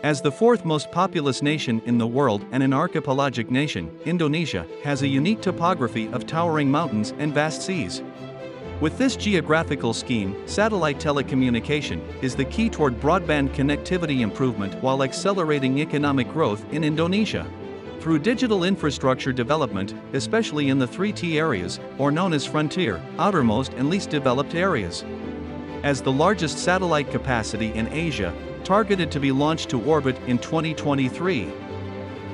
As the fourth most populous nation in the world and an archipelagic nation, Indonesia has a unique topography of towering mountains and vast seas. With this geographical scheme, satellite telecommunication is the key toward broadband connectivity improvement while accelerating economic growth in Indonesia. Through digital infrastructure development, especially in the 3T areas, or known as frontier, outermost and least developed areas. As the largest satellite capacity in Asia, targeted to be launched to orbit in 2023.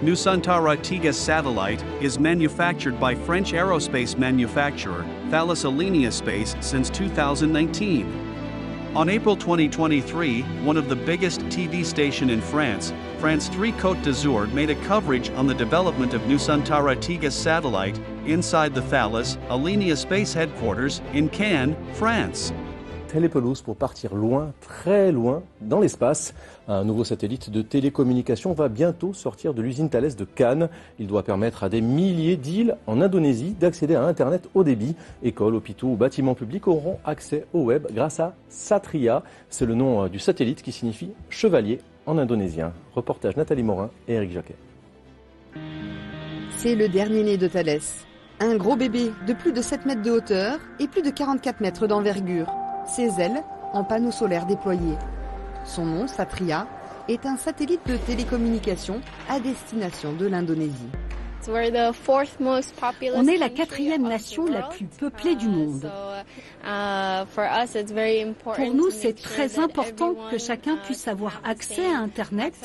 Nusantara Tiga satellite is manufactured by French aerospace manufacturer Thales Alenia Space since 2019. On April 2023, one of the biggest TV station in France, France 3 Côte d'Azur, made a coverage on the development of Nusantara Tiga satellite inside the Thales Alenia Space headquarters in Cannes, France. Télépelouse pour partir loin, très loin, dans l'espace. Un nouveau satellite de télécommunication va bientôt sortir de l'usine Thales de Cannes. Il doit permettre à des milliers d'îles en Indonésie d'accéder à Internet haut débit. Écoles, hôpitaux ou bâtiments publics auront accès au web grâce à Satria. C'est le nom du satellite qui signifie chevalier en indonésien. Reportage Nathalie Morin et Eric Jacquet. C'est le dernier né de Thales. Un gros bébé de plus de 7 mètres de hauteur et plus de 44 mètres d'envergure. Ses ailes en panneaux solaires déployés. Son nom, Satria, est un satellite de télécommunication à destination de l'Indonésie. On est la quatrième nation la plus peuplée du monde. Pour nous, c'est très important que chacun puisse avoir accès à Internet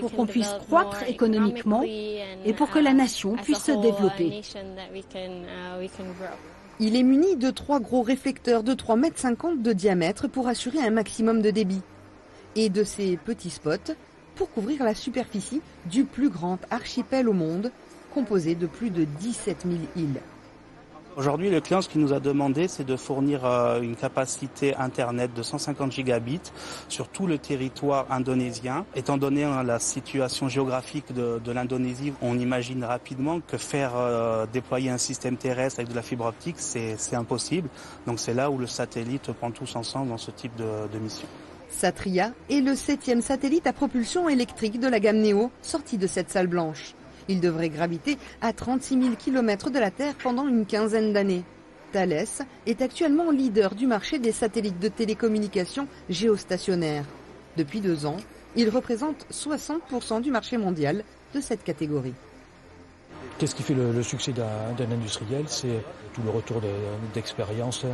pour qu'on puisse croître économiquement et pour que la nation puisse se développer. Il est muni de 3 gros réflecteurs de 3,50 m de diamètre pour assurer un maximum de débit. Et de ces petits spots pour couvrir la superficie du plus grand archipel au monde, composé de plus de 17 000 îles. Aujourd'hui, le client, ce qu'il nous a demandé, c'est de fournir une capacité Internet de 150 gigabits sur tout le territoire indonésien. Étant donné la situation géographique de l'Indonésie, on imagine rapidement que faire déployer un système terrestre avec de la fibre optique, c'est impossible. Donc c'est là où le satellite prend tous ensemble dans ce type de mission. Satria est le 7e satellite à propulsion électrique de la gamme Neo, sorti de cette salle blanche. Il devrait graviter à 36 000 km de la Terre pendant une quinzaine d'années. Thales est actuellement leader du marché des satellites de télécommunication géostationnaires. Depuis 2 ans, il représente 60% du marché mondial de cette catégorie. Qu'est-ce qui fait le succès d'un industriel? C'est tout le retour d'expérience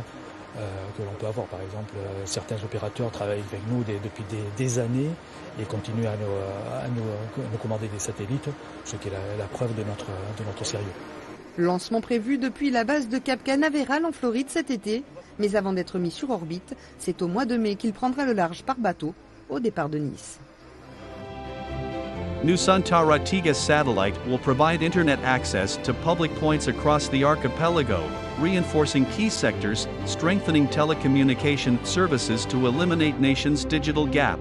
que l'on peut avoir. Par exemple, certains opérateurs travaillent avec nous depuis des années et continuent à nous commander des satellites, ce qui est la preuve de notre sérieux. Lancement prévu depuis la base de Cap Canaveral en Floride cet été, mais avant d'être mis sur orbite, c'est au mois de mai qu'il prendra le large par bateau au départ de Nice. Nusantara Tiga satellite will provide internet access to public points across the archipelago, reinforcing key sectors, strengthening telecommunication services to eliminate nation's digital gap.